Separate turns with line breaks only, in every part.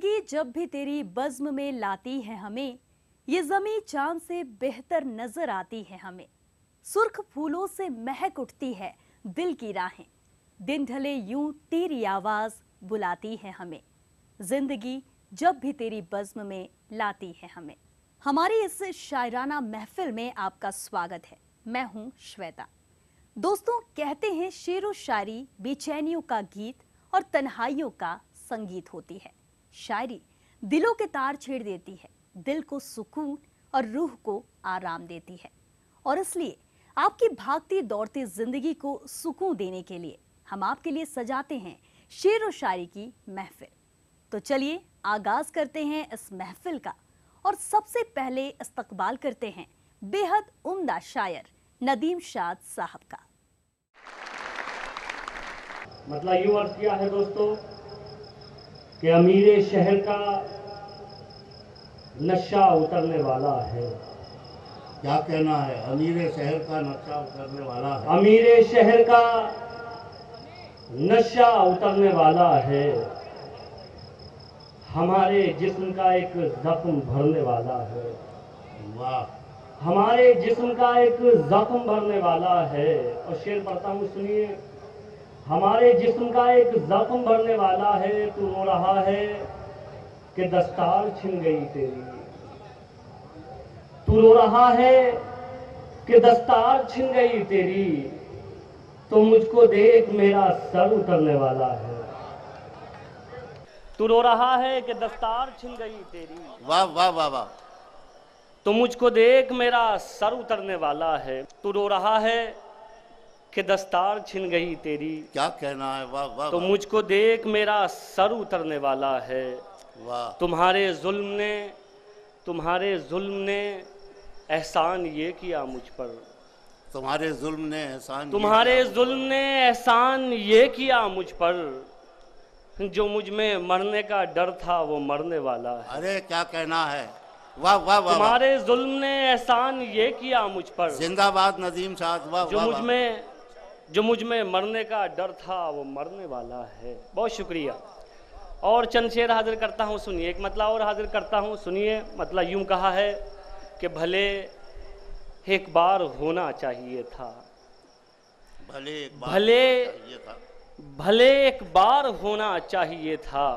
जिंदगी जब भी तेरी बज़्म में लाती है हमें, ये ज़मीं चांद से बेहतर नजर आती है हमें। सुर्ख फूलों से महक उठती है दिल की राहें, दिन ढले यूं तेरी आवाज बुलाती है हमें। जिंदगी जब भी तेरी बज़्म में लाती है हमें। हमारी इस शायराना महफिल में आपका स्वागत है। मैं हूं श्वेता। दोस्तों, कहते हैं शेरो शायरी बेचैनियों का गीत और तन्हाइयों का संगीत होती है। शायरी दिलों के तार छेड़ देती है, दिल को सुकून और रूह को आराम देती है। और इसलिए आपकी भागती दौड़ती जिंदगी को सुकून देने के लिए हम आपके लिए सजाते हैं शेर व शायरी की महफिल। तो चलिए आगाज करते हैं इस महफिल का और सबसे पहले इस्तकबाल करते हैं बेहद उम्दा शायर नदीम शाद साहब का।
मतलब यूं अर्ज किया है दोस्तों कि अमीरे शहर का नशा उतरने वाला है।
क्या कहना है? अमीरे शहर का नशा उतरने वाला है।
अमीरे शहर का नशा उतरने वाला है, हमारे जिस्म का एक जख्म भरने वाला है।
वाह।
हमारे जिस्म का एक जख्म भरने वाला है। और शेर पढ़ता हूँ, सुनिए। हमारे जिस्म का एक जख्म भरने वाला है, तू रो रहा है कि दस्तार छिन गई तेरी। तू रो रहा है कि दस्तार छिन गई तेरी, तो मुझको देख मेरा सर उतरने वाला है। तू रो रहा है कि दस्तार छिन गई तेरी।
वाह वाह वाह वाह।
तो मुझको देख मेरा सर उतरने वाला है। तू रो रहा है कि दस्तार छिन गई तेरी।
क्या कहना है? वाह वाह।
तो मुझको देख मेरा सर उतरने वाला है।
वाह।
तुम्हारे जुल्म ने एहसान ये किया मुझ पर।
तुम्हारे जुल्म ने एहसान
तुम्हारे जुल्म ने एहसान ये किया मुझ पर, जो मुझ में मरने का डर था वो मरने वाला है।
अरे क्या कहना है? वाह वाह वाह।
तुम्हारे जुल्म ने एहसान ये किया मुझ पर।
जिंदाबाद नदीम साहब। वाह।
जो मुझ में मरने का डर था वो मरने वाला है। बहुत शुक्रिया। और चंद शेर हाजिर करता हूँ, सुनिए। एक मतला और हाजिर करता हूँ, सुनिए। मतला यूं कहा है कि भले एक बार होना चाहिए था। भले एक बार होना चाहिए था,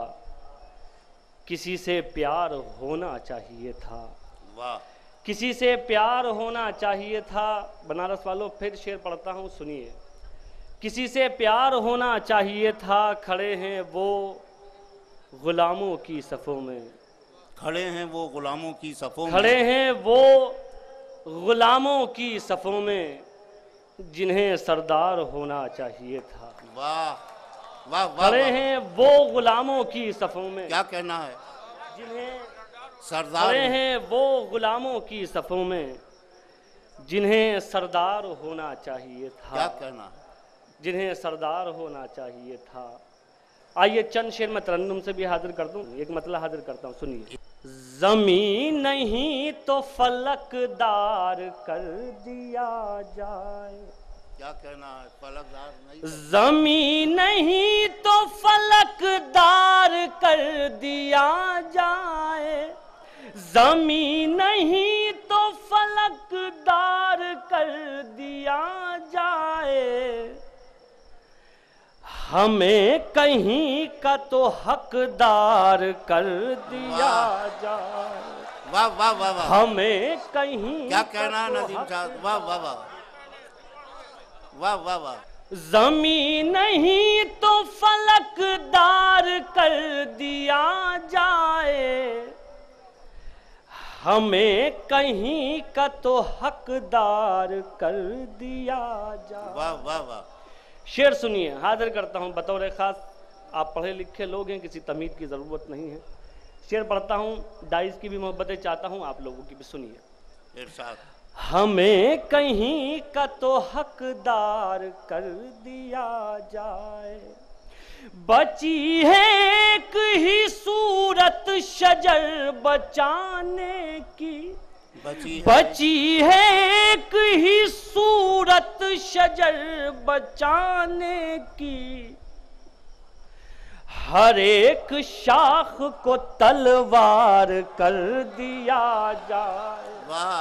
किसी से प्यार होना चाहिए था।
वाह।
किसी से प्यार होना चाहिए था। बनारस वालों, फिर शेर पढ़ता हूँ, सुनिए। किसी से प्यार होना चाहिए था, खड़े हैं वो गुलामों की सफ़ों में।
खड़े हैं वो गुलामों की सफ़ों में।
खड़े हैं वो गुलामों की सफ़ों में, जिन्हें सरदार होना चाहिए था।
वाह वाह वाह।
खड़े हैं वो गुलामों की सफ़ों में।
क्या कहना है?
जिन्हें
सरदार।
खड़े हैं वो गुलामों की सफ़ों में, जिन्हें सरदार होना चाहिए था।
क्या कहना है?
जिन्हें सरदार होना चाहिए था। आइए चंद शेर मैं तरन्नुम से भी हाजिर कर दूं। एक मतलब हाजिर करता हूं, सुनिए। ज़मीन नहीं तो फलकदार कर दिया जाए।
क्या कहना है? फलकदार नहीं।
ज़मीन नहीं तो फलकदार कर दिया जाए। ज़मीन नहीं तो फलकदार कर दिया जाए। हमें कहीं का तो हकदार कर दिया जाए।
वाह वाह वाह वाह।
हमें कहीं
क्या कहना है नदीम साहब? वाह वाह वाह। वाह वाह वाह।
ज़मीन नहीं तो फलकदार कर दिया जाए। हमें कहीं का तो हकदार कर दिया जाए।
वाह वाह वाह।
शेर सुनिए, हाजिर करता हूं बतौर खास। आप पढ़े लिखे लोग हैं, किसी तमीद की ज़रूरत नहीं है। शेर पढ़ता हूं, डाइस की भी मोहब्बतें चाहता हूं, आप लोगों की भी सुनिए।
इरशाद।
हमें कहीं का तो हकदार कर दिया जाए। बची है एक ही सूरत शजर बचाने की। बची है एक ही सूरत शजर बचाने की। हर एक शाख को तलवार कर दिया जाए,
वाह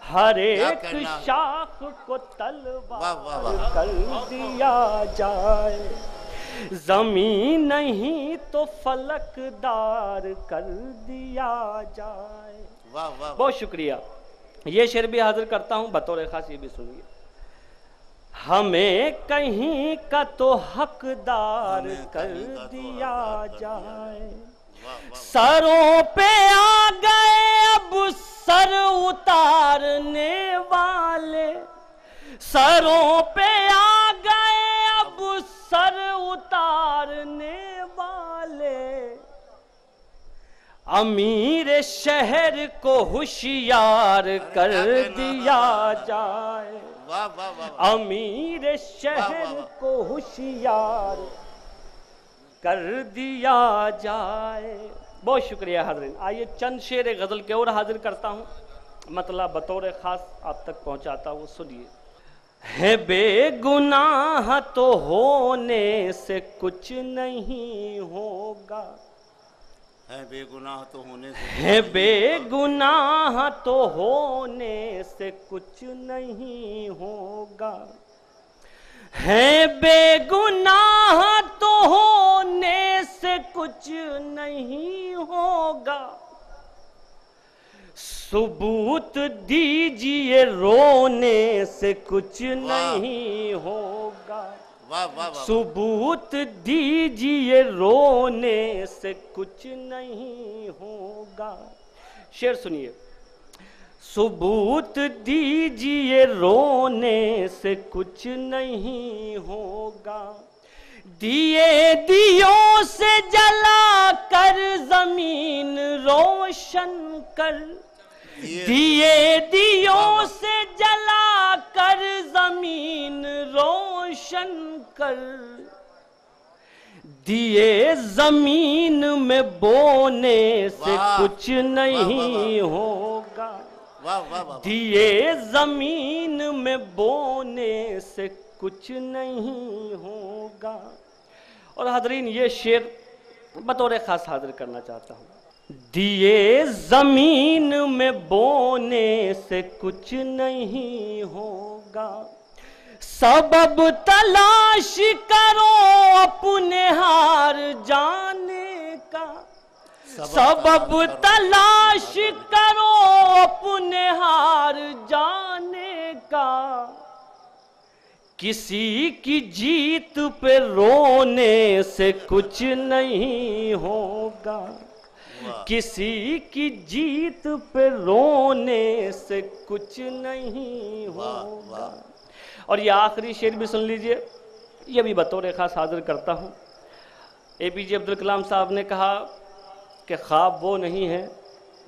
हर
क्या
एक
कहना।
शाख को
वाह,
तलवार
वाह, वाह।
कर दिया जाए, जमीन नहीं तो फलकदार कर दिया जाए।
वाह वाह
बहुत शुक्रिया। ये शेर भी हाजिर करता हूं बतौर खास, ये भी सुनिए। हमें कहीं का तो हकदार
हमें
कर
कहीं का तो
दिया
हकदार कर दिया
जाए,
वाह वाह
सरों पे आ गए अब सर उतारने वाले, सरों पे आ गए अब सर उतारने वाले, अमीर शहर को होशियार कर दिया जाए,
वाह वाह वाह
अमीर शहर
वाह।
को होशियार कर दिया जाए। बहुत शुक्रिया हाज़रीन। आइए चंद शेर गज़ल के और हाजिर करता हूँ, मतलब बतौर ख़ास आप तक पहुँचाता हूँ, सुनिए। है बेगुनाह तो होने से कुछ नहीं होगा,
है बेगुनाह तो होने से
है बेगुनाह तो होने से कुछ नहीं होगा, है बेगुनाह तो होने से कुछ नहीं होगा, सबूत दीजिए रोने से कुछ नहीं होगा,
वाह वाह वाह
सबूत दीजिए रोने से कुछ नहीं होगा। शेर सुनिए। सबूत दीजिए रोने से कुछ नहीं होगा, दिए दियों से जला कर जमीन रोशन कर, दिए दियों से जला कर जमीन रोशन कर, दिए जमीन में बोने से
वाह,
कुछ नहीं
वाह, वाह।
होगा,
वाह वाह वाह
दिए जमीन में बोने से कुछ नहीं होगा। और हाज़रीन ये शेर बतौर ख़ास हाजिर करना चाहता हूँ। दिए जमीन में बोने से कुछ नहीं होगा, सबब तलाश करो अपने हार जाने का, सबब तलाश करो अपने हार जाने का, किसी की जीत पे रोने से कुछ नहीं होगा, किसी की जीत पे रोने से कुछ नहीं होगा। और ये आखिरी शेर भी सुन लीजिए, ये भी बतौर खास हाजिर करता हूँ। APJ अब्दुल कलाम साहब ने कहा कि ख्वाब वो नहीं है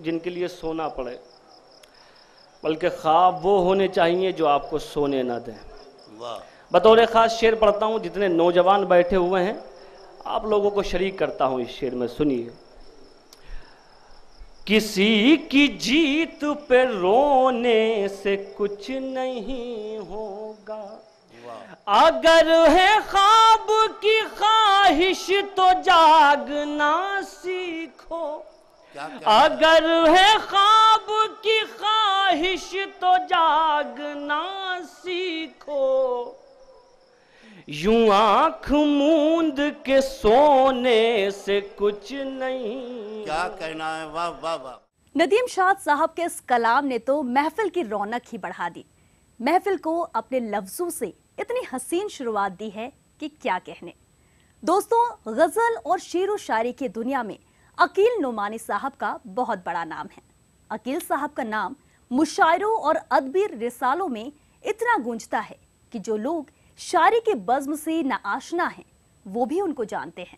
जिनके लिए सोना पड़े, बल्कि ख्वाब वो होने चाहिए जो आपको सोने ना दें। बतौर ख़ास शेर पढ़ता हूँ, जितने नौजवान बैठे हुए हैं आप लोगों को शरीक करता हूँ इस शेर में, सुनिए। किसी की जीत पे रोने से कुछ नहीं होगा, अगर है ख्वाब की ख्वाहिश तो जागना सीखो, अगर है ख्वाब की ख्वाहिश तो जागना सीखो, यूं आँख मूंद के सोने से कुछ नहीं।
क्या कहना है, वाह वाह वाह।
नदीम शाद साहब के इस कलाम ने तो महफिल की रौनक ही बढ़ा दी। महफिल को अपने लफ्जों से इतनी हसीन शुरुआत दी है कि क्या कहने। दोस्तों, गजल और शेर व शायरी की दुनिया में अकील नोमानी साहब का बहुत बड़ा नाम है। अकील साहब का नाम मुशायरों और अदबी रिसालों में इतना गूंजता है कि जो लोग शायरी के बज़्म से ना आशना हैं वो भी उनको जानते हैं।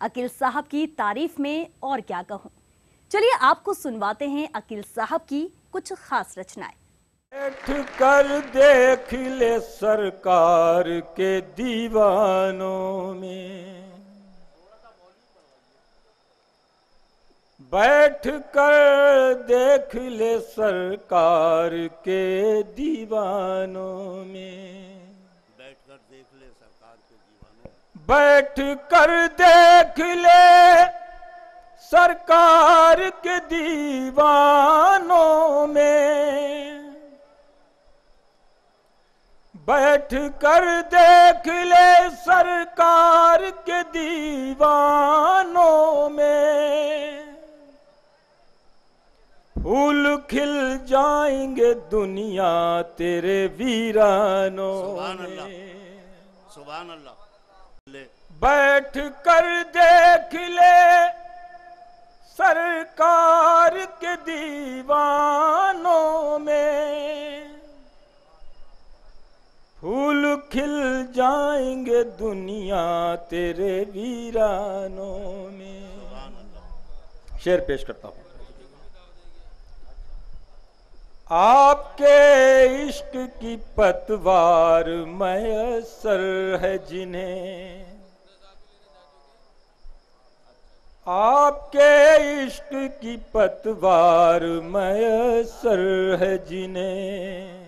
अकील साहब की तारीफ में और क्या कहूं। चलिए आपको सुनवाते हैं अकील साहब की कुछ खास रचनाएं।
बैठ कर देख ले सरकार के दीवानों में, बैठ कर देख ले सरकार के दीवानों में,
बैठकर देख ले सरकार के दीवानों,
बैठ कर देख ले सरकार के दीवानों में, बैठ कर देख ले सरकार के दीवानों में, फूल खिल जाएंगे दुनिया तेरे वीरानों में।
सुभान अल्लाह।
बैठ कर देख ले सरकार के दीवानों में, फूल खिल जाएंगे दुनिया तेरे वीरानों में। शेर पेश करता हूं। आपके इश्क की पतवार मयस्सर है जिन्हें, आपके इश्क की पतवार मयस्सर है जिन्हें,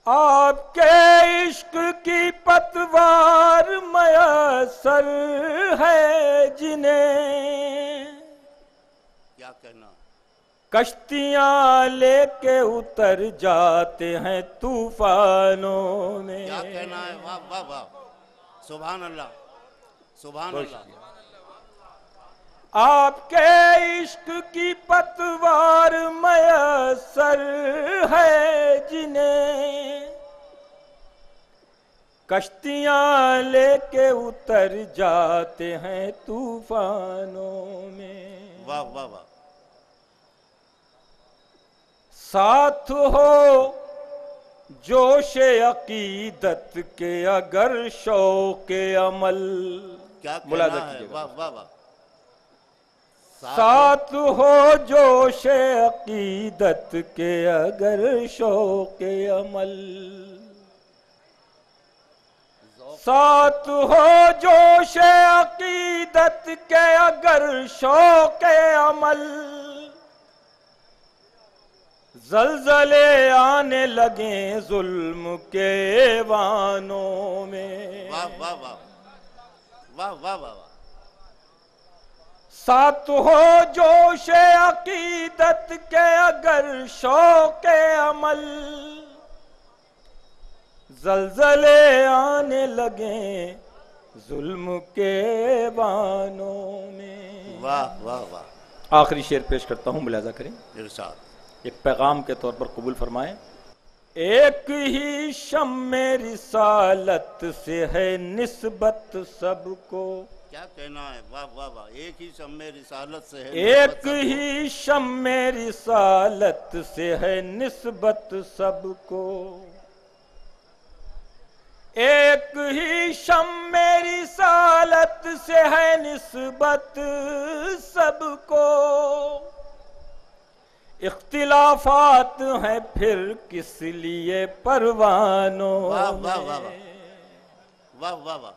आपके इश्क की पतवार मयस्सर है जिन्हें,
क्या कहना,
कश्तियां लेके उतर जाते हैं तूफानों में।
क्या कहना है, वाह वाह वाह, सुभान अल्लाह सुभान अल्लाह।
आपके इश्क की पतवार मयस्सर है जिन्हें, कश्तियां लेके उतर जाते हैं तूफानों में।
वाह वाह वाह।
साथ हो जोश अकीदत के अगर शौक़े अमल,
क्या
मुलाजा
कहना है,
कीजिएगा।
वाह वाह वाह।
साथ हो जोश अकीदत के अगर शौक़े अमल, साथ हो जोश अकीदत के अगर शौक़े अमल, ज़लज़ले आने लगे जुल्म के ऐवानों में।
वाह वाह वाह वाह वाह वाह।
साथ हो जोश अकीदत के अगर शौक़े अमल, ज़लज़ले आने लगे जुल्म के ऐवानों में।
वाह वाह वाह।
आखिरी शेर पेश करता हूं, मुलाजा करें।
इरशाद।
एक पैगाम के तौर पर कबूल फरमाएं। एक ही शम्मे रिसालत से है निस्बत सबको,
क्या कहना है, वाह वाह वाह। एक ही शम्मे रिसालत से है,
एक ही शम्मे रिसालत से है निस्बत सबको, एक ही शम्मे रिसालत से है निस्बत सबको, इख्तिलाफात हैं फिर किस लिए परवानों
वाह वाह वाह वाह
में,
वाह वाह वाह।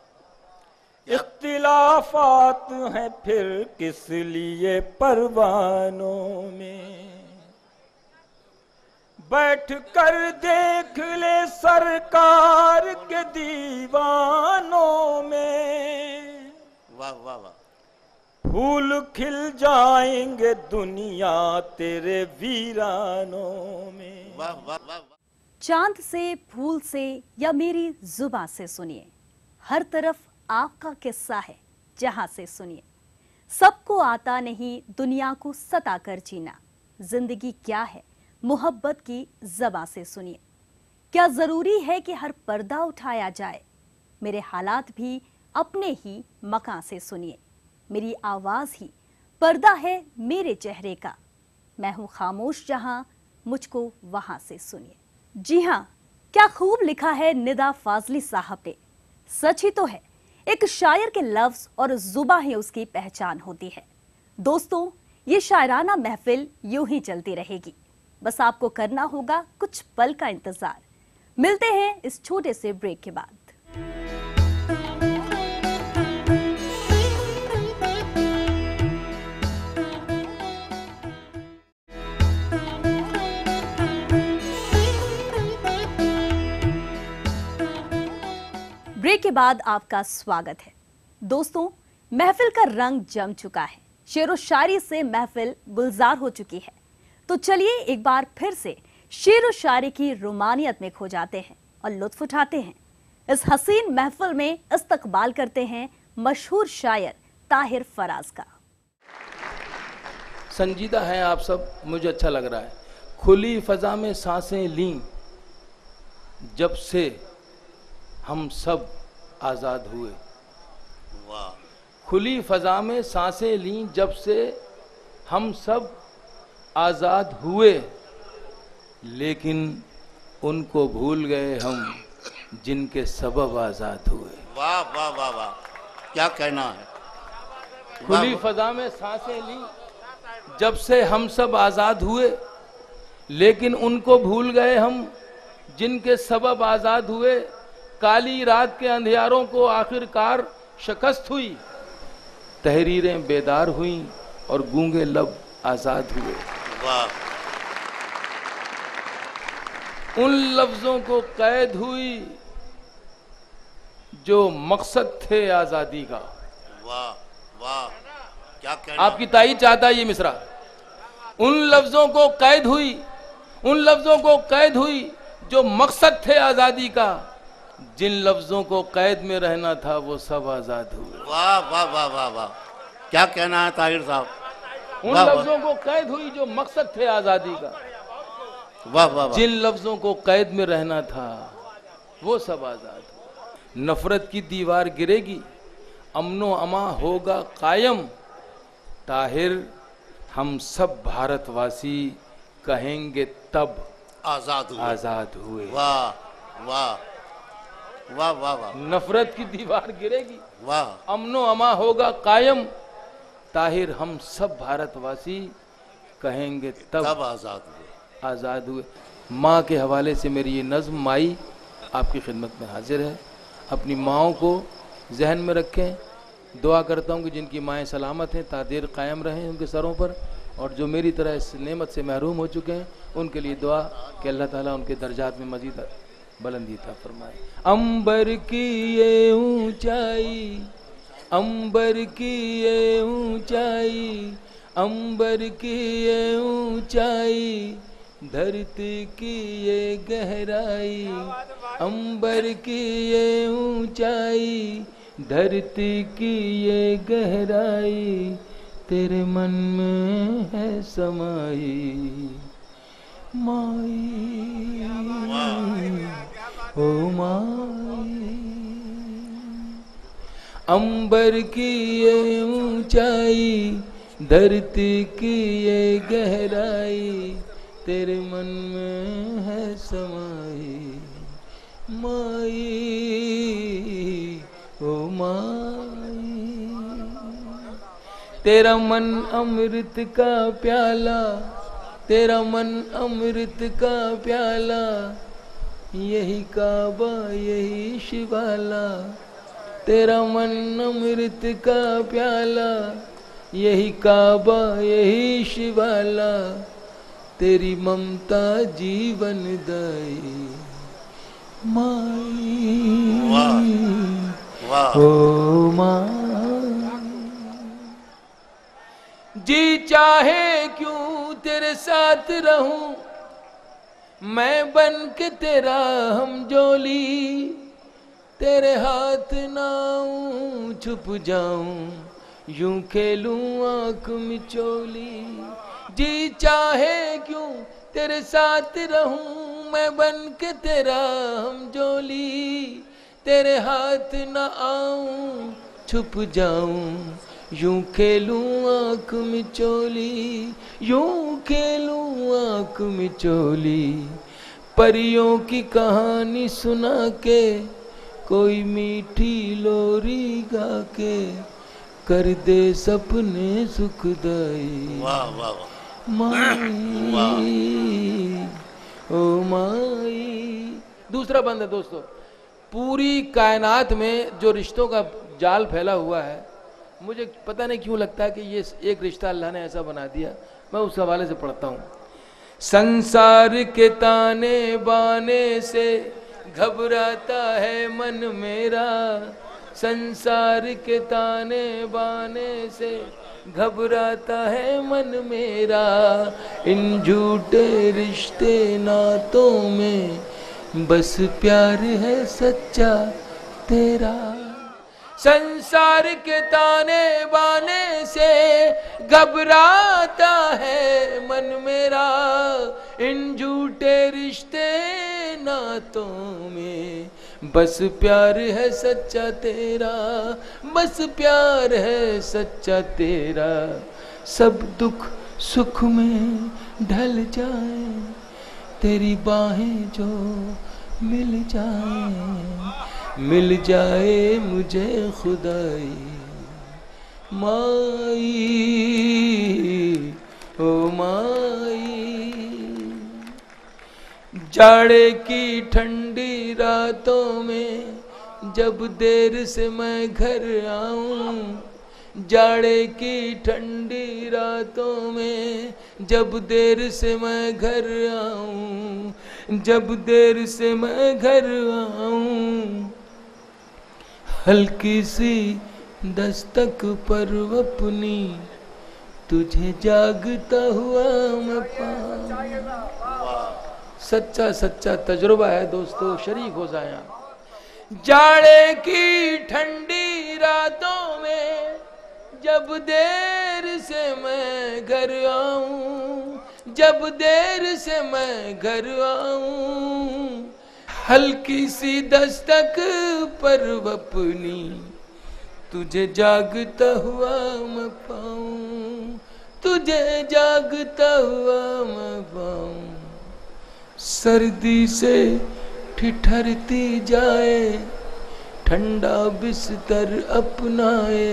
इख्तिलाफात हैं फिर किस लिए परवानों में, बैठ कर देख ले सरकार के दीवानों में,
वाह वाह वाह।
फूल खिल जाएंगे दुनिया तेरे वीरानों में।
वाह वाह वाह।
चांद से, फूल से या मेरी जुबां से सुनिए, हर तरफ आपका किस्सा है जहां से सुनिए। सबको आता नहीं दुनिया को सता कर जीना, जिंदगी क्या है मोहब्बत की ज़बां से सुनिए। क्या जरूरी है कि हर पर्दा उठाया जाए, मेरे हालात भी अपने ही मकान से सुनिए। मेरी आवाज ही पर्दा है मेरे चेहरे का, मैं हूं खामोश जहां, मुझको वहां से सुनिए। जी हां, क्या खूब लिखा है निदा फाजली साहब ने। सच ही तो है, एक शायर के लफ्ज और जुबां ही उसकी पहचान होती है। दोस्तों, ये शायराना महफिल यूं ही चलती रहेगी, बस आपको करना होगा कुछ पल का इंतजार। मिलते हैं इस छोटे से ब्रेक के बाद। ब्रेक के के बाद आपका स्वागत है। दोस्तों, महफिल का रंग जम चुका है, शेरो शायरी से महफिल गुलजार हो चुकी है। तो चलिए एक बार फिर से शेरो शायरी की रोमानियत में खो जाते हैं और लुत्फ उठाते हैं। इस हसीन महफिल में इस्तकबाल करते हैं मशहूर शायर ताहिर फराज का।
संजीदा हैं आप सब, मुझे अच्छा लग रहा है। खुली फजा में सांसें लीं जब से हम सब आज़ाद हुए।
वाह।
खुली फजा में सांसें लीं जब से हम सब आज़ाद हुए, लेकिन उनको भूल गए हम जिनके सबब आज़ाद हुए।
वाह वाह वाह वाह, क्या कहना है।
खुली फजा में सांसें लीं जब से हम सब आज़ाद हुए, लेकिन उनको भूल गए हम जिनके सबब आज़ाद हुए। काली रात के अंधियारों को आखिरकार शिकस्त हुई, तहरीरें बेदार हुईं और गूंगे लब आज़ाद हुए।
वाह।
उन लफ्ज़ों को कैद हुई जो मकसद थे आज़ादी का।
वाह वाह, क्या कहना।
आपकी ताईद चाहता है ये मिसरा। उन लफ्ज़ों को कैद हुई, उन लफ्ज़ों को कैद हुई जो मकसद थे आज़ादी का। जिन लफ्ज़ों को कैद में रहना था वो सब आज़ाद हुए।
वाह वाह वाह वाह वाह, क्या कहना है ताहिर साहब।
उन
वाह,
लफ्ज़ों को कैद हुई जो मकसद थे आज़ादी का।
वाह वाह वाह।
जिन लफ्ज़ों को कैद में रहना था वो सब आज़ाद हुए। नफरत की दीवार गिरेगी, अमनो अमा होगा कायम। ताहिर हम सब भारतवासी कहेंगे तब
आजाद हुए।
आज़ाद हुए।
वाह वाह वाह वाह वाह।
नफरत की दीवार गिरेगी,
वाह।
अमनो अमा होगा कायम। ताहिर हम सब भारतवासी कहेंगे तब
आजाद हुए।
आज़ाद हुए। माँ के हवाले से मेरी ये नज़्म माई आपकी खिदमत में हाजिर है। अपनी माँओं को जहन में रखें। दुआ करता हूँ कि जिनकी माएँ सलामत हैं तादेर कायम रहें उनके सरों पर, और जो मेरी तरह इस नेमत से महरूम हो चुके हैं उनके लिए दुआ कि अल्लाह ताला उनके दर्जात में मजीद बुलंदी अता फरमाए। अंबर की ये ऊंचाई, अंबर की ये ऊंचाई, अंबर की ये ऊंचाई, धरती की ये गहराई। अंबर की ये ऊंचाई, धरती की ये गहराई, तेरे मन में है समाई। माई ओ माई, अंबर की ये ऊंचाई, धरती की ये गहराई, तेरे मन में है समाई। माई ओ माई, तेरा मन अमृत का प्याला, तेरा मन अमृत का प्याला, यही काबा यही शिवाला। तेरा मन अमृत का प्याला, यही काबा यही शिवाला, तेरी ममता जीवन दाई। माई ओ माई, जी चाहे क्यों तेरे साथ रहूं, मैं बन के तेरा हमजोली, तेरे हाथ नाऊं छुप जाऊं, यूं खेलूं आंख मिचोली। जी चाहे क्यों तेरे साथ रहूं, मैं बन के तेरा हमजोली, तेरे हाथ न आऊं छुप जाऊं, यूं खेलूं आंख मिचोली, यूं खेलूं आंख मिचोली। परियों की कहानी सुना के, कोई मीठी लोरी गा के, कर दे सपने सुखदाई।
वाह वाह वाह।
माई ओ माई। दूसरा बंद है दोस्तों, पूरी कायनात में जो रिश्तों का जाल फैला हुआ है, मुझे पता नहीं क्यों लगता है कि ये एक रिश्ता अल्लाह ने ऐसा बना दिया। मैं उस हवाले से पढ़ता हूँ। संसार के ताने बाने से घबराता है मन मेरा, संसार के ताने बाने से घबराता है मन मेरा, इन झूठे रिश्ते नातों में बस प्यार है सच्चा तेरा। संसार के ताने बाने से घबराता है मन मेरा, इन झूठे रिश्ते नातों में बस प्यार है सच्चा तेरा, बस प्यार है सच्चा तेरा। सब दुख सुख में ढल जाए, तेरी बाहें जो मिल जाए, मिल जाए मुझे खुदाई माई, ओ माई। जाड़े की ठंडी रातों में जब देर से मैं घर आऊं, जाड़े की ठंडी रातों में जब देर से मैं घर आऊं, जब देर से मैं घर आऊं, हल्की सी दस्तक पर अपनी तुझे जागता हुआ मैं पाऊं। सच्चा सच्चा तजुर्बा है दोस्तों, शरीक हो जाए आप। जाड़े की ठंडी रातों में जब देर से मैं घर आऊं, जब देर से मैं घर आऊं, हल्की सी दस्तक पर अपनी तुझे जागता हुआ मैं पाऊं, तुझे जागता हुआ मैं पाऊं। सर्दी से ठिठरती जाए, ठंडा बिस्तर अपनाए,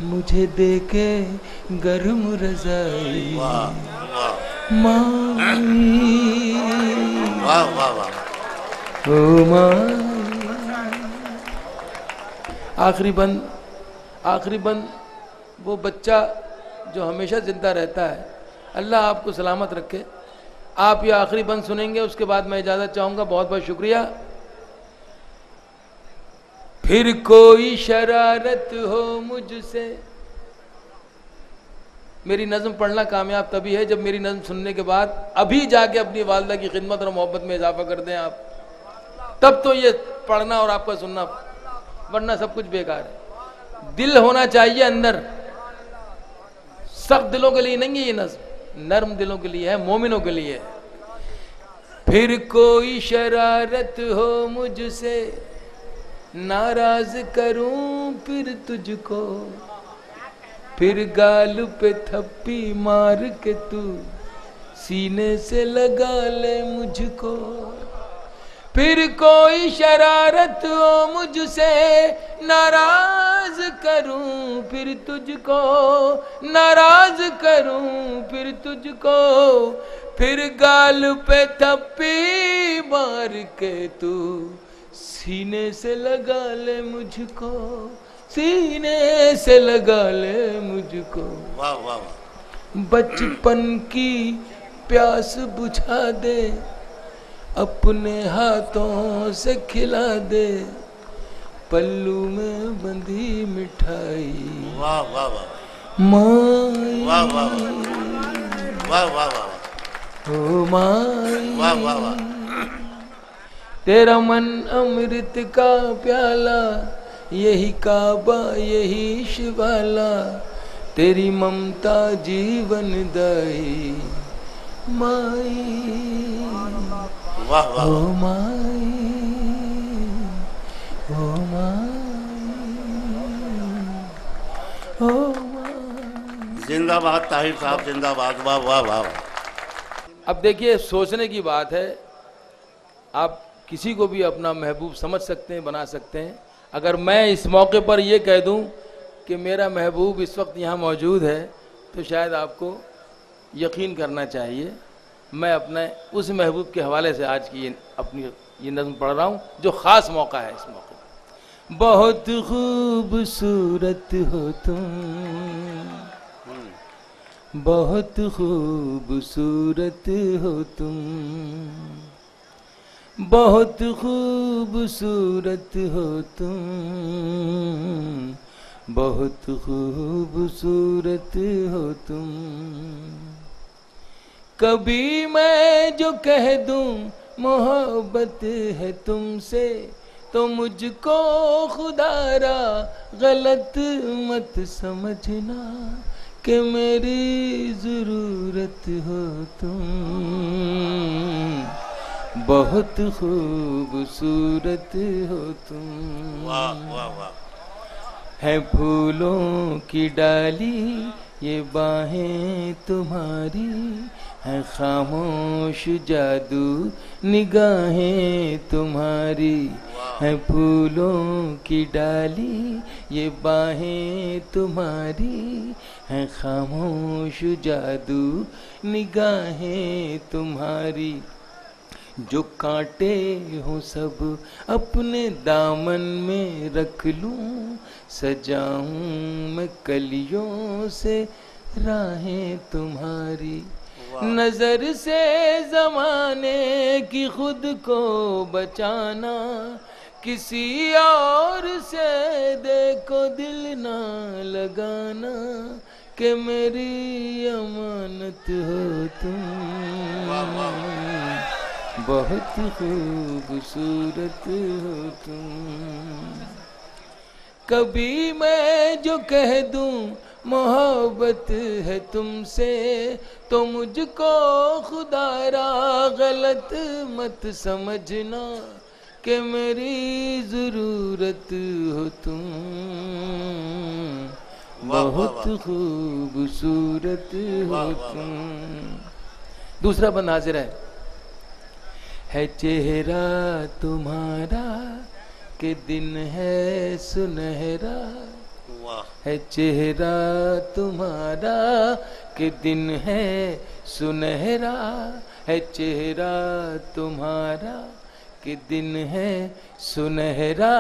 मुझे देखे गर्म रज़ाई माई,
वाह वाह वाह।
ओ माई। आखिरी बंद वो बच्चा जो हमेशा जिंदा रहता है, अल्लाह आपको सलामत रखे। आप ये आखिरी बंद सुनेंगे, उसके बाद मैं इजाजत चाहूंगा। बहुत बहुत शुक्रिया। फिर कोई शरारत हो मुझसे, मेरी नज़्म पढ़ना कामयाब तभी है जब मेरी नज़्म सुनने के बाद अभी जाके अपनी वालदा की खिदमत और मोहब्बत में इजाफा कर दें आप, तब तो ये पढ़ना और आपका सुनना, वरना सब कुछ बेकार है। दिल होना चाहिए अंदर, सख्त दिलों के लिए नहीं है ये नज़्म, नर्म दिलों के लिए है, मोमिनों के लिए है। फिर कोई शरारत हो मुझसे, नाराज करूं फिर तुझको, फिर गाल पे थप्पी मार के तू सीने से लगा ले मुझको। फिर कोई शरारत हो मुझसे, नाराज करूं फिर तुझको, नाराज करूं फिर तुझको, फिर गाल पे थप्पी मार के तू सीने से लगा ले मुझको, सीने से लगा ले मुझको।
वाह वाह वाह।
बचपन की प्यास बुझा दे, अपने हाथों से खिला दे, पल्लू में बंधी मिठाई
वाह वाह वाह।
माई,
वाह वाह वाह। वाह वाह वाह।
ओ माई,
वाह वाह वाह।
तेरा मन अमृत का प्याला, यही काबा यही शिवाला, तेरी ममता जीवन दाई माई।
वाह वाह।
ओ माई, ओ माई, ओ माई।
जिंदाबाद ताहिर साहब, जिंदाबाद। वाह वाह वाह।
अब देखिए, सोचने की बात है, आप किसी को भी अपना महबूब समझ सकते हैं, बना सकते हैं। अगर मैं इस मौके पर यह कह दूं कि मेरा महबूब इस वक्त यहाँ मौजूद है, तो शायद आपको यकीन करना चाहिए। मैं अपने उस महबूब के हवाले से आज की अपनी ये नज़्म पढ़ रहा हूँ, जो ख़ास मौका है इस मौके पर। बहुत खूबसूरत हो तुम, बहुत खूबसूरत हो तुम, बहुत खूबसूरत हो तुम, बहुत खूबसूरत हो तुम। कभी मैं जो कह दूं मोहब्बत है तुमसे, तो मुझको खुदारा गलत मत समझना कि मेरी जरूरत हो तुम। बहुत खूबसूरत हो तुम।
वाह वाह वाह।
है फूलों की डाली ये बाहें तुम्हारी, है खामोश जादू निगाहें तुम्हारी। है फूलों की डाली ये बाहें तुम्हारी, है खामोश जादू निगाहें तुम्हारी। जो कांटे हो सब अपने दामन में रख लूं, सजाऊं मैं कलियों से राहें तुम्हारी। नजर से जमाने की खुद को बचाना, किसी और से देखो दिल ना लगाना कि मेरी अमानत हो तुम। बहुत खूबसूरत हो तुम। कभी मैं जो कह दूं मोहब्बत है तुमसे, तो मुझको खुदारा गलत मत समझना कि मेरी जरूरत हो तुम। बहुत खूबसूरत हो तुम। दूसरा बंद हाजिर है चेहरा तुम्हारा कि दिन है सुनहरा, है चेहरा तुम्हारा कि दिन है सुनहरा, है चेहरा तुम्हारा कि दिन है सुनहरा।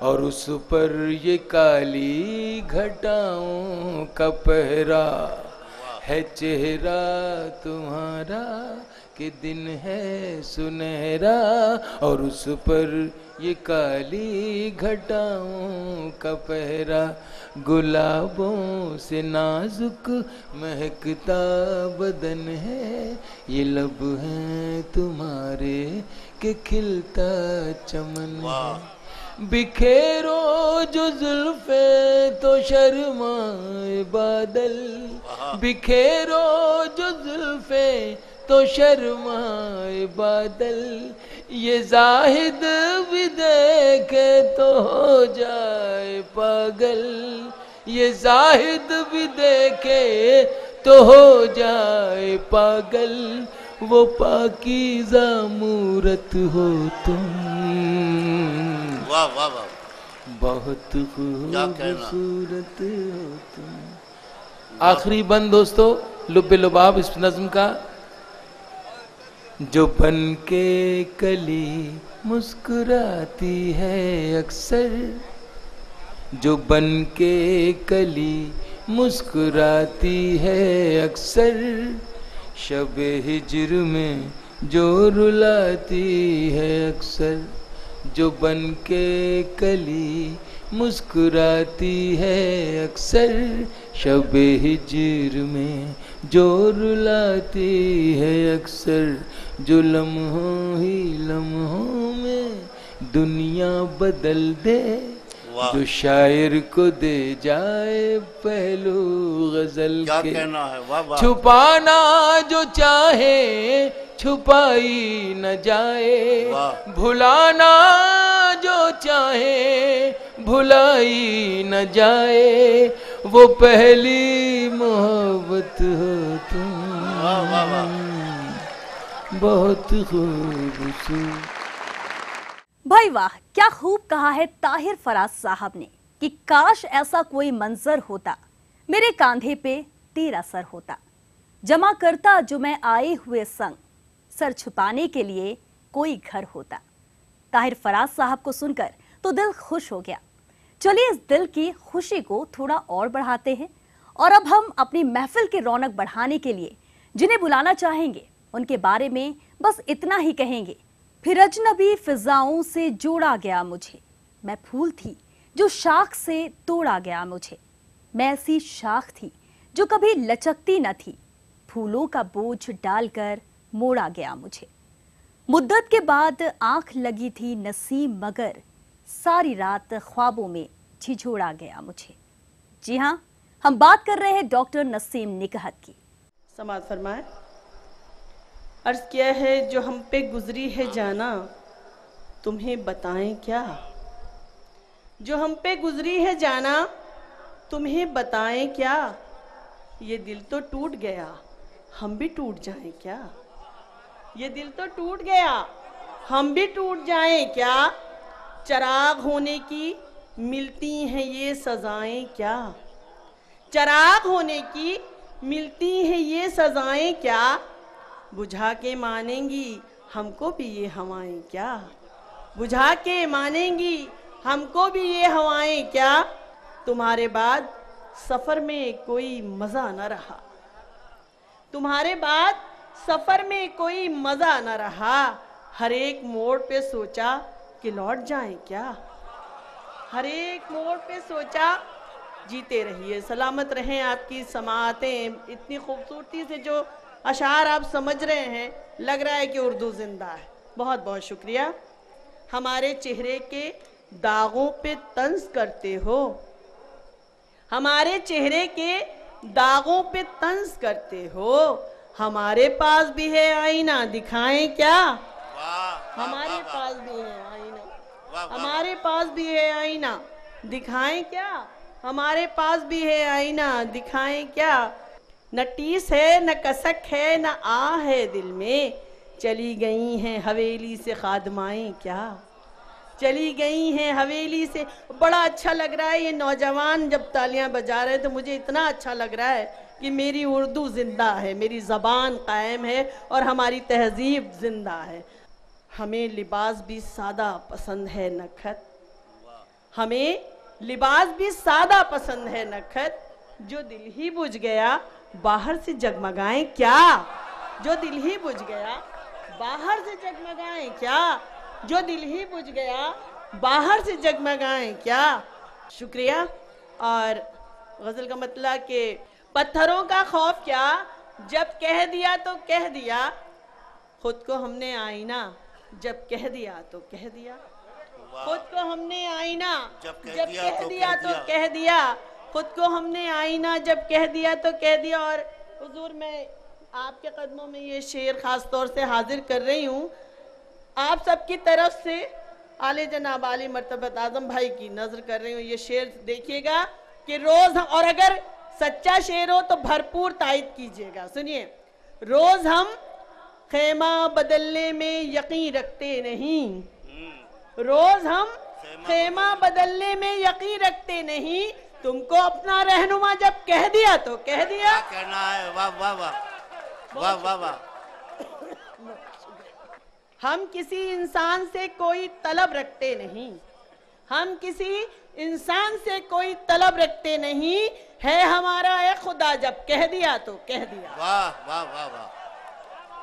और उस पर ये काली घटाओं का पहरा, है चेहरा तुम्हारा कि दिन है सुनहरा। और उस पर ये काली घटाओं का पहरा। गुलाबों से नाजुक महकता बदन है, ये लब हैं तुम्हारे के खिलता चमन है। बिखेरो जो जुल्फे तो शर्माए बादल, बिखेरो जो जुल्फे तो शर्माए बादल। ये जाहिद भी देखे तो हो जाए पागल, ये जाहिद भी देखे तो हो जाए पागल। वो पाकीज़ा मूरत हो तुम।
वाह वाह वाह।
बहुत खूबसूरत हो तुम। आखिरी बंद दोस्तों लुब्बे लुबाब इस नज्म का। जो बन के कली मुस्कुराती है अक्सर, जो बन के कली मुस्कुराती है अक्सर। शबे हिज्र में जो रुलाती है अक्सर, जो बन के कली मुस्कुराती है अक्सर। शबे हिज्र में जो रुलाती है अक्सर। जो लम्हों ही लम्हों में दुनिया बदल दे, जो शायर को दे जाए पहलू गजल
क्या
के।
कहना है, वाह वाह।
छुपाना जो चाहे छुपाई न जाए, भुलाना जो चाहे भुलाई न जाए। वो पहली मोहब्बत हो तुम।
वाह वाह वाह।
बहुत खूबसूरत।
भाई वाह, क्या खूब कहा है ताहिर फराज साहब ने कि काश ऐसा कोई मंजर होता, मेरे कांधे पे तेरा सर होता, जमा करता जो मैं आए हुए संग, सर छुपाने के लिए कोई घर होता। ताहिर फराज साहब को सुनकर तो दिल खुश हो गया। चलिए इस दिल की खुशी को थोड़ा और बढ़ाते हैं और अब हम अपनी महफिल की रौनक बढ़ाने के लिए जिन्हें बुलाना चाहेंगे उनके बारे में बस इतना ही कहेंगे, फिर अजनबी फिजाओं से जोड़ा गया मुझे। मैं फूल थी जो शाख से तोड़ा गया मुझे। मैं ऐसी शाख थी जो कभी लचकती न थी। फूलों का बोझ डालकर मोड़ा गया मुझे। मुद्दत के बाद आंख लगी थी नसीम मगर सारी रात ख्वाबों में झिझोड़ा गया मुझे। जी हाँ, हम बात कर रहे हैं डॉक्टर नसीम निकहत की।
समाज फरमाए। अर्ज किया है जो हम पे गुजरी है जाना तुम्हें बताएं क्या। जो हम पे गुजरी है जाना तुम्हें बताएं क्या। ये दिल तो टूट गया हम भी टूट जाएं क्या। ये दिल तो टूट गया हम भी टूट जाएं क्या। चराग होने की मिलती हैं ये सजाएं क्या। चराग होने की मिलती हैं ये सजाएं क्या। बुझा के मानेंगी हमको भी ये हवाएं क्या। बुझा के मानेंगी हमको भी ये हवाएं क्या। तुम्हारे बाद सफर में कोई मजा न रहा। तुम्हारे बाद सफर में कोई मजा न रहा। हर एक मोड़ पे सोचा कि लौट जाएं क्या। हर एक मोड़ पे सोचा। जीते रहिए, सलामत रहें। आपकी समाअतें इतनी खूबसूरती से जो अशार आप समझ रहे हैं, लग रहा है कि उर्दू जिंदा है। बहुत बहुत शुक्रिया। हमारे चेहरे के दागों पे तंज करते हो। हमारे चेहरे के दागों पे तंज करते हो। हमारे पास भी है आईना दिखाएं क्या। हमारे पास भी है आईना। हमारे पास भी है आईना दिखाएं क्या। हमारे पास भी है आईना दिखाएं क्या। न टीस है न कसक है न आ है दिल में। चली गई हैं हवेली से खादमाएं क्या। चली गई हैं हवेली से। बड़ा अच्छा लग रहा है ये नौजवान जब तालियां बजा रहे हैं तो मुझे इतना अच्छा लग रहा है कि मेरी उर्दू जिंदा है, मेरी ज़बान कायम है और हमारी तहजीब जिंदा है। हमें लिबास भी सादा पसंद है नखत। हमें लिबास भी सादा पसंद है नखत। जो दिल ही बुझ गया बाहर से जगमगाएं क्या। जो दिल ही बुझ गया बाहर से जगमगाएं क्या। जो दिल ही बुझ गया बाहर से जगमगाएं क्या। शुक्रिया। और गजल का मतलब कि पत्थरों का खौफ क्या, जब कह दिया तो कह दिया। खुद को हमने आईना जब कह दिया तो कह दिया। खुद को हमने आईना जब कह दिया तो कह दिया। खुद को हमने आईना जब कह दिया तो कह दिया। और हुजूर, मैं आपके कदमों में ये शेर खास तौर से हाजिर कर रही हूँ आप सबकी तरफ से। आले जनाब आली मर्तबत आजम भाई की नजर कर रही हूँ। ये शेर देखिएगा कि रोज हम, और अगर सच्चा शेर हो तो भरपूर तायद कीजिएगा। सुनिए। रोज हम खेमा बदलने में यकीन रखते नहीं। रोज हम खेमा बदलने में यकीन रखते नहीं। तुमको अपना रहनुमा जब कह दिया तो कह दिया।
कहना है। वाह वाह वाह वाह वाह वाह।
हम किसी इंसान से कोई तलब रखते नहीं। हम किसी इंसान से कोई तलब रखते नहीं। है हमारा ए खुदा जब कह दिया तो कह दिया।
वाह वाह वाह वाह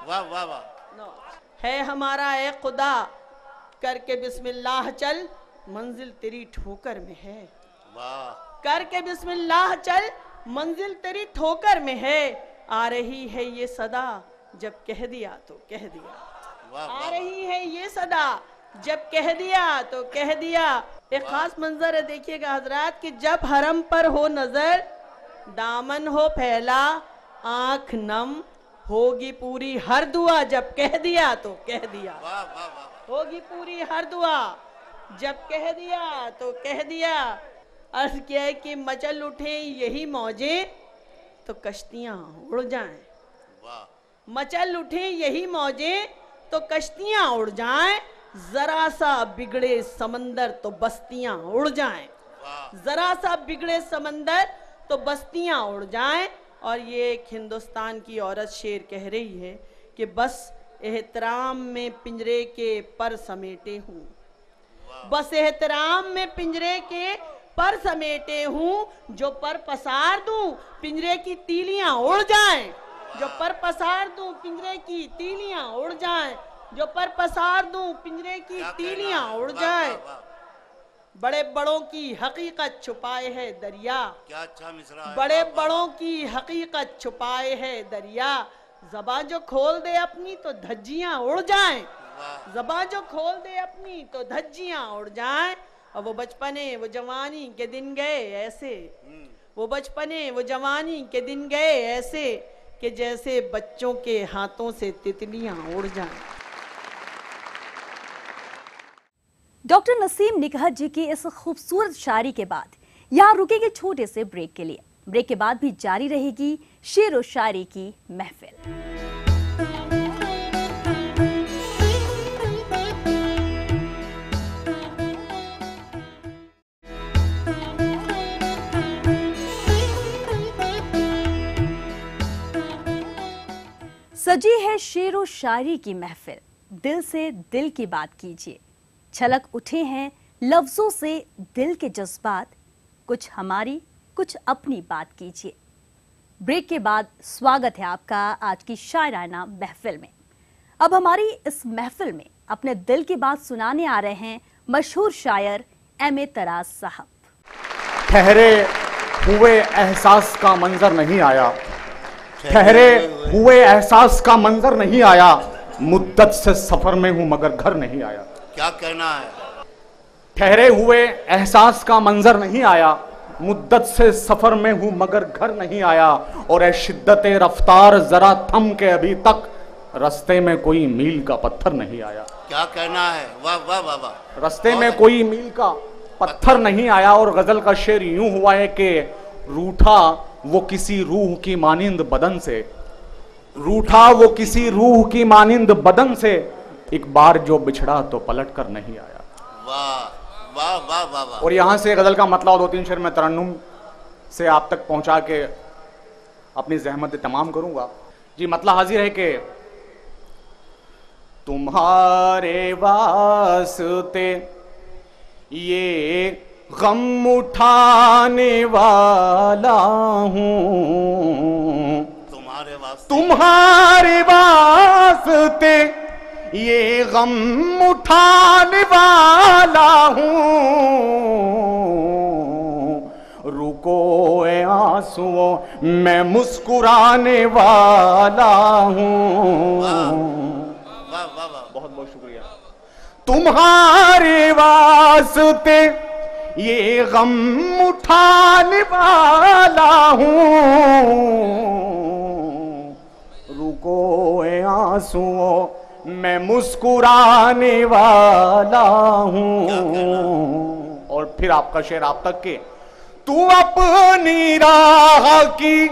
वाह वाह वाह।
है हमारा ए खुदा करके बिस्मिल्लाह चल मंजिल तेरी ठोकर में है।
वाह।
करके बिस्मिल्लाह चल मंजिल तेरी ठोकर में है। आ रही है ये सदा जब कह दिया तो कह दिया। आ रही है ये सदा जब कह दिया तो कह दिया। एक खास मंजर है, देखिएगा हजरात, कि जब हरम पर हो नजर दामन हो फैला आंख नम होगी पूरी हर दुआ जब कह दिया तो कह दिया। होगी पूरी हर दुआ जब कह दिया तो कह दिया। अर्ज किया है कि मचल उठे यही मौजें तो कश्तियां उड़ जाएं। मचल उठे यही मौजें तो कश्तियां उड़ जाएं। जरा सा बिगड़े समंदर तो बस्तियां उड़ जाएं। जरा सा बिगड़े समंदर तो बस्तियां उड़ जाएं। और ये एक हिंदुस्तान की औरत शेर कह रही है कि बस एहतराम में पिंजरे के पर समेटे हूँ। बस एहतराम में पिंजरे के पर समेटे हूँ। जो पर पसार दूं पिंजरे की तीलियां उड़ जाएं। जो पर पसार दूं पिंजरे की तीलियां उड़ जाएं। जो पर पसार दूं पिंजरे की
क्या कहना
तीलियां
है?
उड़
वाह,
जाए।
वाह, वाह।
बड़े बड़ों की हकीकत छुपाए है दरिया,
क्या अच्छा मिसरा है।
बड़े
वाह, वाह।
बड़ों की हकीकत छुपाए है दरिया। ज़बान जो खोल दे अपनी तो धज्जियां उड़ जाएं,
वाह।
ज़बान जो खोल दे अपनी तो धज्जियां उड़ जाएं। और वो बचपने वो जवानी के दिन गए ऐसे, वो बचपने वो जवानी के दिन गए ऐसे कि जैसे बच्चों के हाथों से तितलियां उड़ जाएं।
डॉक्टर नसीम निकहत जी की इस खूबसूरत शायरी के बाद यहाँ रुकेंगे छोटे से ब्रेक के लिए। ब्रेक के बाद भी जारी रहेगी शेर और शायरी की महफिल। सजी है शेर और शायरी की महफिल, दिल से दिल की बात कीजिए। छलक उठे हैं लफ्जों से दिल के जज्बात, कुछ हमारी कुछ अपनी बात कीजिए। ब्रेक के बाद स्वागत है आपका आज की शायराना महफिल में। अब हमारी इस महफिल में अपने दिल की बात सुनाने आ रहे हैं मशहूर शायर एम.ए. तराज साहब।
ठहरे हुए एहसास का मंजर नहीं आया, ठहरे हुए एहसास का मंजर नहीं आया, मुद्दत से सफर में हूं मगर घर नहीं आया।
क्या कहना है।
ठहरे हुए एहसास का मंजर नहीं आया, मुद्दत से सफर में हूं मगर घर नहीं आया। और ए शिद्दत रफ्तार जरा थम के अभी तक रास्ते में कोई मील का पत्थर नहीं आया।
क्या कहना है। वाह वाह वाह वाह।
रास्ते में कोई मील का पत्थर नहीं आया। और गजल का शेर यूं हुआ है कि रूठा वो किसी रूह की मानिंद बदन से, रूठा वो किसी रूह की मानिंद बदन से, एक बार जो बिछड़ा तो पलट कर नहीं आया।
वाह वाह वाह वाह वाह।
और यहां से गजल का मतलब 2-3 शेर में तरन्नुम से आप तक पहुंचा के अपनी जहमत तमाम करूंगा जी। मतलब हाजिर है कि तुम्हारे वास्ते ये गम उठाने वाला हूं, तुम्हारे वास्ते ये गम उठाने वाला हूं। रुको ए आंसुओं मैं मुस्कुराने वाला हूं।
वाह वाह वाह।
बहुत बहुत शुक्रिया। तुम्हारे वास्ते ये गम उठाने वाला हूं। रुको ए आंसुओं मैं मुस्कुराने वाला हूं। और फिर आपका शेर आप तक के, तू अपनी राह की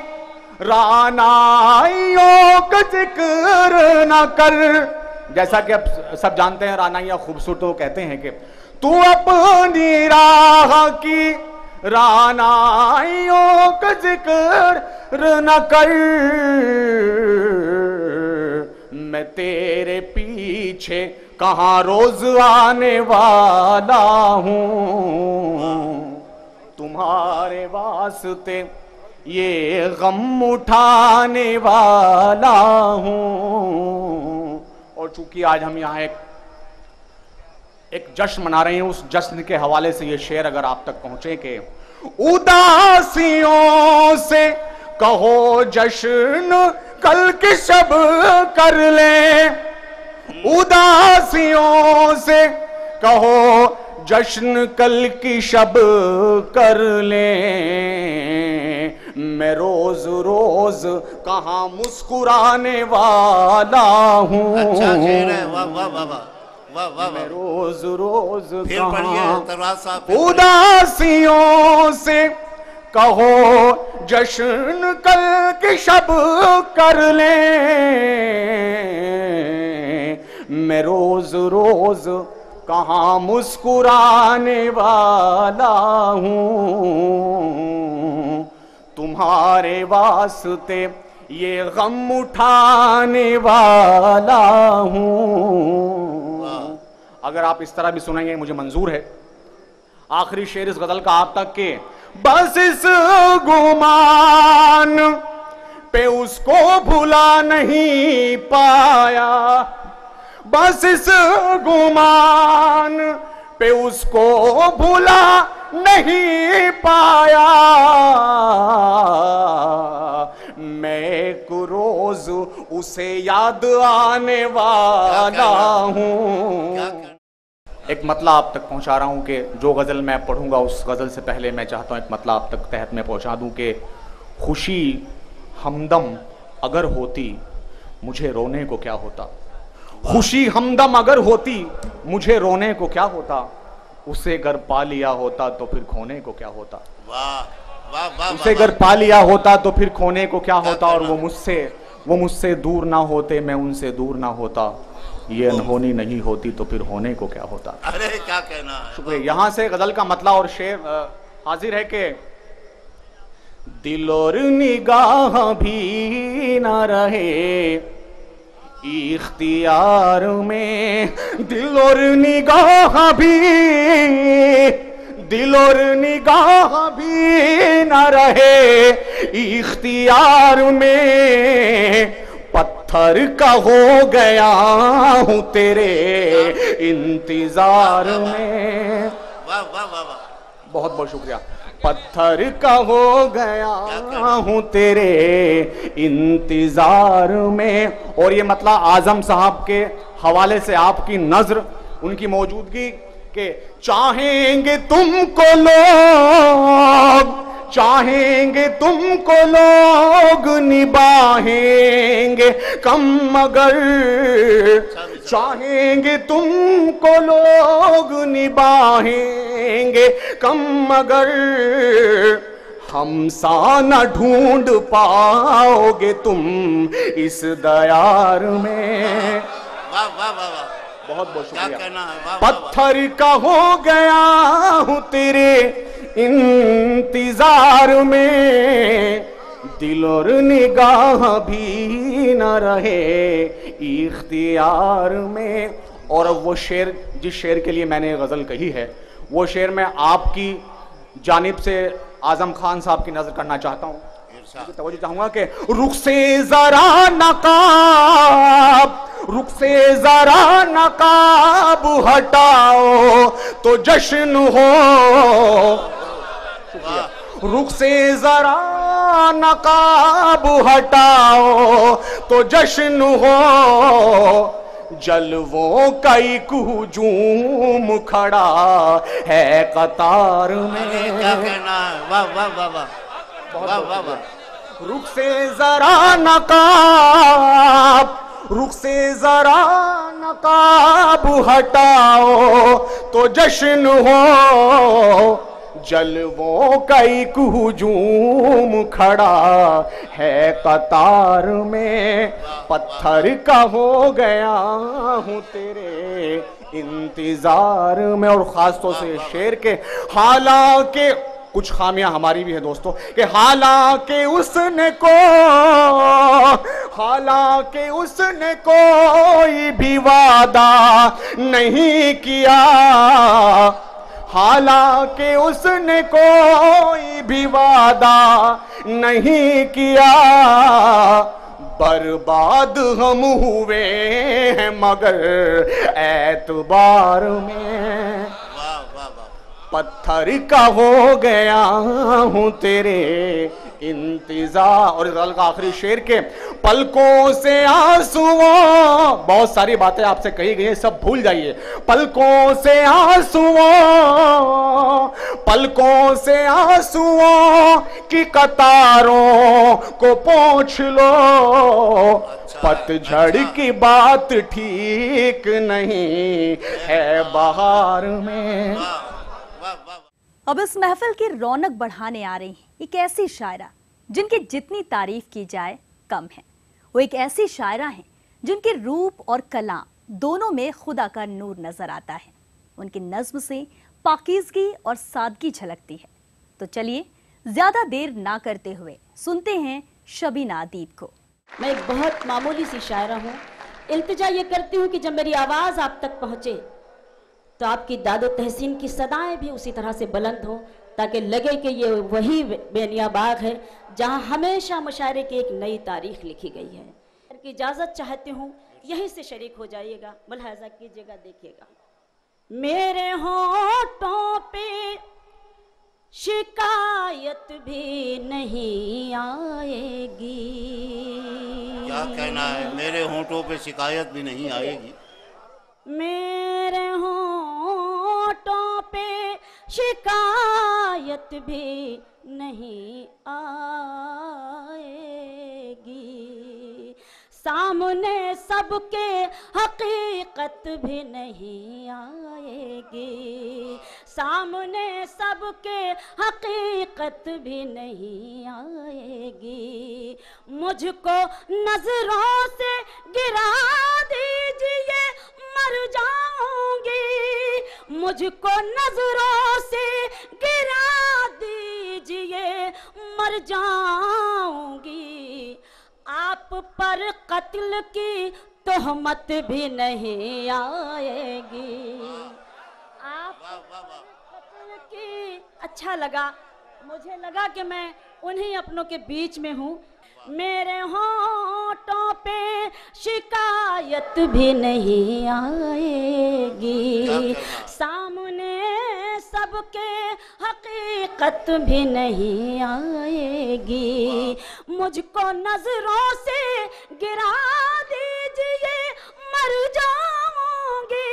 रानाइयों का जिक्र न कर। जैसा कि आप सब जानते हैं रानाइयां खूबसूरत तो कहते हैं कि तू अपनी राह की रानाइयों का जिक्र न कर। मैं तेरे पीछे कहां रोज आने वाला हूं। तुम्हारे वास्ते ये गम उठाने वाला हूं। और चूंकि आज हम यहाँ एक जश्न मना रहे हैं, उस जश्न के हवाले से ये शेर अगर आप तक पहुंचे कि उदासियों से कहो जश्न कल की शब कर ले। उदासियों से कहो जश्न कल की शब कर ले। मैं रोज रोज कहां मुस्कुराने वाला हूं।
अच्छा शेर है। वाह वाह वाह वाह वाह वाह।
मैं रोज रोज
फिर पढ़िए तराज साहब।
उदासियों से कहो जश्न कल की शब कर ले। मैं रोज रोज कहां मुस्कुराने वाला हूं। तुम्हारे वास्ते ये गम उठाने वाला हूं। अगर आप इस तरह भी सुनेंगे मुझे मंजूर है। आखिरी शेर इस गजल का आप तक के, बस इस गुमान पे उसको भुला नहीं पाया। बस इस गुमान पे उसको भुला नहीं पाया, मैं एक रोज उसे याद आने वाला हूँ। एक मतला आप तक पहुंचा रहा हूं कि जो गजल मैं पढ़ूंगा उस गजल से पहले मैं चाहता हूं एक मतला आप तक तहत में पहुंचा दूं कि खुशी हमदम अगर होती मुझे रोने को क्या होता, खुशी हमदम अगर होती मुझे रोने को क्या होता, उसे अगर पा लिया होता तो फिर खोने को क्या होता,
वाह वाह वाह,
उसे अगर पा लिया होता तो फिर खोने को क्या होता, और वो मुझसे दूर ना होते, मैं उनसे दूर ना होता, ये अनहोनी नहीं होती तो फिर होने को क्या होता।
अरे क्या कहना है।
शुक्रिया। यहां से गजल का मतला और शेर हाजिर है कि दिल और निगाह भी ना रहे इख्तियार में, दिल और निगाह भी, दिल और निगाह भी ना रहे इख्तियार में, पत्थर का हो गया हूं तेरे इंतजार में।
वाह वाह वाह वाह,
बहुत बहुत शुक्रिया। पत्थर का हो गया हूं तेरे इंतजार में। और ये मतलब आजम साहब के हवाले से आपकी नजर, उनकी मौजूदगी के चाहेंगे तुमको लोग, चाहेंगे तुमको लोग निभाएंगे कम मगर, चाहेंगे तुमको लोग निभाएंगे कम मगर, हम सा न ढूंढ पाओगे तुम इस दयार में।
वाह वाह वाह वाह,
बहुत बहुत
क्या
शुक्रिया।
कहना है। वाह वाह वाह।
पत्थर का हो गया हूं तेरे इंतजार में, दिल और निगाह भी न रहे इख्तियार में। और अब वो शेर, जिस शेर के लिए मैंने गजल कही है, वो शेर मैं आपकी जानिब से आजम खान साहब की नजर करना चाहता हूं। तवज्जो चाहूंगा कि रुख से जरा नकाब, रुख से जरा नकाब हटाओ तो जश्न हो, रुख से जरा नकाब हटाओ तो जश्न हो, जलवों का एक हुजूम खड़ा है कतार में।
क्या कहना है। वाह वाह वाह वाह, वाह वाह वाह।
रुख से जरा नकाब, रुख से जरा नकाब हटाओ तो जश्न हो, जलवों का एक हुजूम खड़ा है कतार में, पत्थर का हो गया हूं तेरे इंतजार में। और खास तौर से शेर के हालांकि कुछ खामियां हमारी भी है दोस्तों, कि हालांकि उसने कोई भी वादा नहीं किया, हालांकि उसने कोई भी वादा नहीं किया, बर्बाद हम हुए हैं मगर एतबार में। पत्थर का हो गया हूं तेरे इंतजार। और इस गजल का आखिरी शेर के पलकों से आंसुओं, बहुत सारी बातें आपसे कही गई हैं, सब भूल जाइए। पलकों से आंसुओं, पलकों से आंसुओं की कतारों को पोंछ लो, पतझड़ की बात ठीक नहीं है बहार में।
अब इस महफिल की रौनक बढ़ाने आ रही है एक ऐसी शायरा जिनकी जितनी तारीफ की जाए कम है। वो एक ऐसी शायरा हैं जिनके रूप और कलाम दोनों में खुदा का नूर नजर आता है। उनकी नज्म से पाकीज़गी और सादगी झलकती है। तो चलिए ज्यादा देर ना करते हुए सुनते हैं शबीना अदीब को।
मैं एक बहुत मामूली सी शायरा हूँ। इल्तिजा ये करती हूँ कि जब मेरी आवाज आप तक पहुंचे तो आपकी दादो तहसीन की सदाएं भी उसी तरह से बुलंद हो, ताकि लगे कि ये वही बेनिया बाग है जहां हमेशा मुशायरे की एक नई तारीख लिखी गई है। की इजाज़त चाहती हूँ यहीं से शरीक हो जाइएगा, मुलाहाजा कीजिएगा, देखिएगा। मेरे होठों पे शिकायत भी नहीं आएगी।
क्या कहना है? मेरे होठों पे शिकायत भी नहीं आएगी।
मेरे होठों पे शिकायत भी नहीं आएगी, सामने सबके हकीकत भी नहीं आएगी, सामने सबके हकीकत भी नहीं आएगी। मुझको नजरों से गिरा दीजिए, मर जाऊंगी। मुझको नजरों से गिरा दीजिए, मर जाऊंगी। आप पर कत्ल की तोहमत भी नहीं आएगी। आप पर कत्ल की, अच्छा लगा, मुझे लगा कि मैं उन्हीं अपनों के बीच में हूँ। मेरे होठों पे शिकायत भी नहीं आएगी, सामने सबके हकीकत भी नहीं आएगी। मुझको नजरों से गिरा दीजिए, मर जाऊंगी।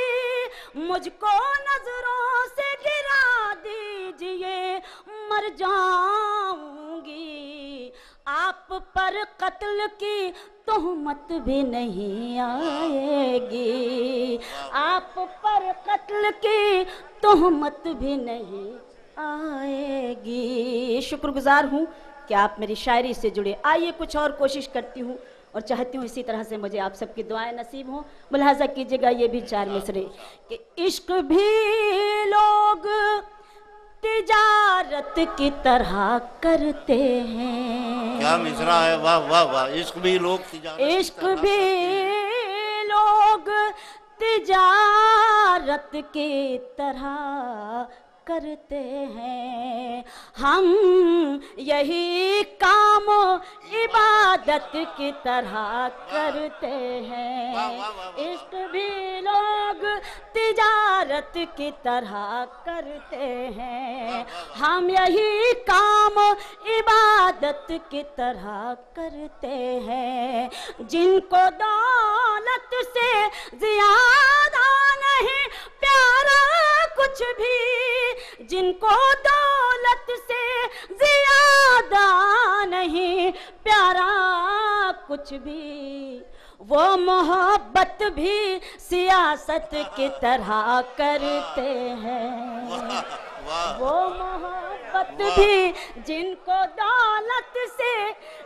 मुझको नजरों से गिरा दीजिए, मर जाऊंगी। आप पर कत्ल की तोहमत भी नहीं आएगी, आप पर कत्ल की तोहमत भी नहीं आएगी। शुक्रगुजार हूँ कि आप मेरी शायरी से जुड़े। आइए कुछ और कोशिश करती हूँ और चाहती हूँ इसी तरह से मुझे आप सबकी दुआएं नसीब हों। मुलाहाजा कीजिएगा ये भी 4 मिसरे कि इश्क भी लोग तिजारत की तरह करते हैं।
क्या मिसरा है, वाह वाह वाह। इश्क भी लोग
इश्क भी लोग तिजारत की तरह करते हैं। हम यही काम इबादत की तरह करते हैं। इश्क भी लोग तिजारत की तरह करते हैं। हम यही काम इबादत की तरह करते हैं। जिनको दौलत से ज्यादा नहीं प्यारा कुछ भी, जिनको दौलत से ज्यादा नहीं प्यारा कुछ भी, वो मोहब्बत भी सियासत की तरह करते हैं। वो मोहब्बत भी, जिनको दौलत से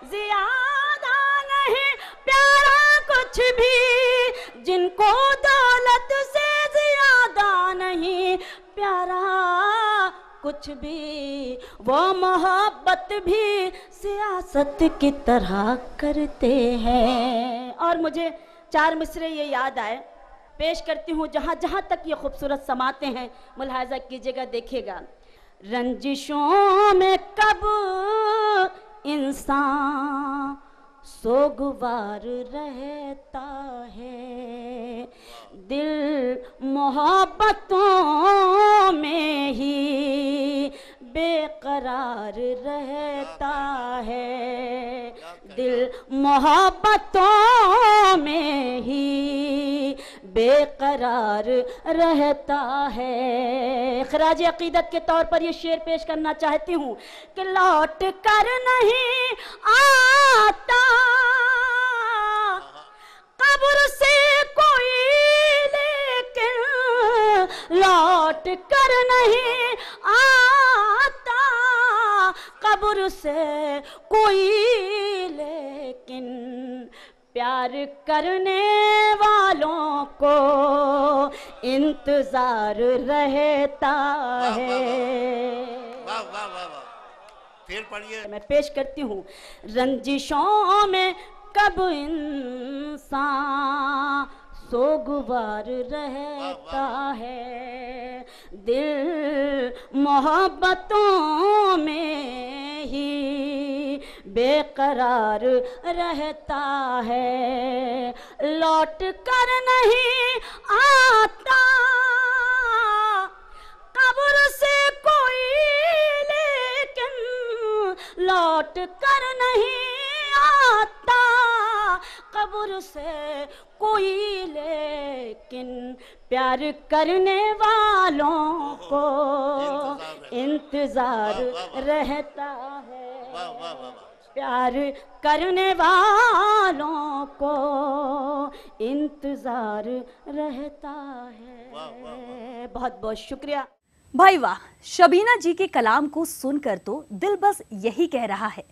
ज्यादा नहीं प्यारा कुछ भी, जिनको दौलत से ज्यादा नहीं प्यारा कुछ भी, वो मोहब्बत भी सियासत की तरह करते हैं। और मुझे 4 मिसरे ये याद आए, पेश करती हूँ जहाँ जहाँ तक ये खूबसूरत समाते हैं, मुलाहाजा कीजिएगा, देखिएगा। रंजिशों में कब इंसान सोगवार रहता है, दिल मोहब्बतों में ही बेकरार रहता है। दिल मोहब्बतों में ही बेकरार रहता है। खराज अकीदत के तौर पर ये शेर पेश करना चाहती हूँ कि लौट कर नहीं आता कब्र से कोई, लेकिन लौट कर नहीं आता कब्र से कोई, लेकिन प्यार करने वालों को इंतजार रहता है।
वाह वाह वाह वाह। फिर पढ़िए।
मैं पेश करती हूँ। रंजिशों में कब इंसान सोगवार रहता है, दिल मोहब्बतों में ही बेकरार रहता है, लौट कर नहीं आता कब्र से कोई, लेकिन लौट कर नहीं आता कब्र से कोई, लेकिन प्यार करने वालों को इंतजार रहता है, प्यार करने वालों को इंतजार रहता है। बहुत बहुत शुक्रिया
भाई वाह, शबीना जी के कलाम को सुनकर तो दिल बस यही कह रहा है,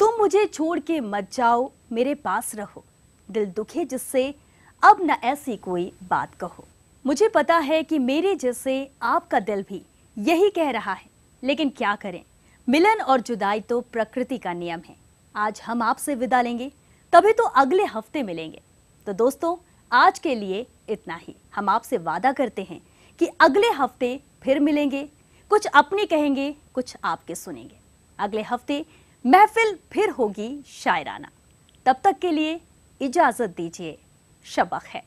तुम मुझे छोड़ के मत जाओ, मेरे पास रहो, दिल दुखे जिससे अब न ऐसी कोई बात कहो। मुझे पता है कि मेरे जैसे आपका दिल भी यही कह रहा है, लेकिन क्या करें, मिलन और जुदाई तो प्रकृति का नियम है। आज हम आपसे विदा लेंगे, तभी तो अगले हफ्ते मिलेंगे। तो दोस्तों, आज के लिए इतना ही। हम आपसे वादा करते हैं कि अगले हफ्ते फिर मिलेंगे, कुछ अपनी कहेंगे, कुछ आपके सुनेंगे। अगले हफ्ते महफिल फिर होगी शायराना। तब तक के लिए इजाजत दीजिए। शब खैर।